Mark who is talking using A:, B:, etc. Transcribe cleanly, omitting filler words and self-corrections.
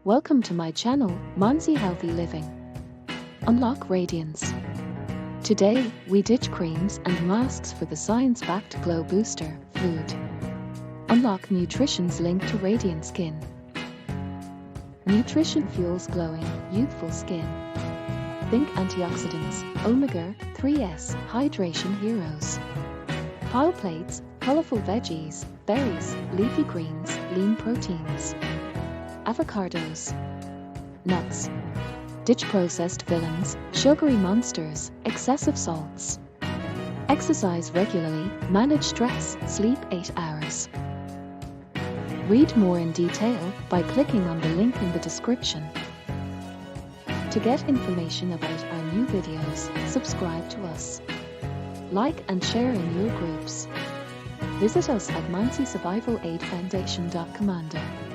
A: Welcome to my channel, Maansi Healthy Living. Unlock radiance. Today, we ditch creams and masks for the science-backed glow booster, food. Unlock nutrition's link to radiant skin. Nutrition fuels glowing, youthful skin. Think antioxidants, omega-3s, hydration heroes. Pile plates, colorful veggies, berries, leafy greens, lean proteins. Avocados. Nuts. Ditch processed villains, sugary monsters, excessive salts. Exercise regularly, manage stress, sleep 8 hours. Read more in detail by clicking on the link in the description. To get information about our new videos, subscribe to us. Like and share in your groups. Visit us at MansiSurvivalAidFoundation.commando.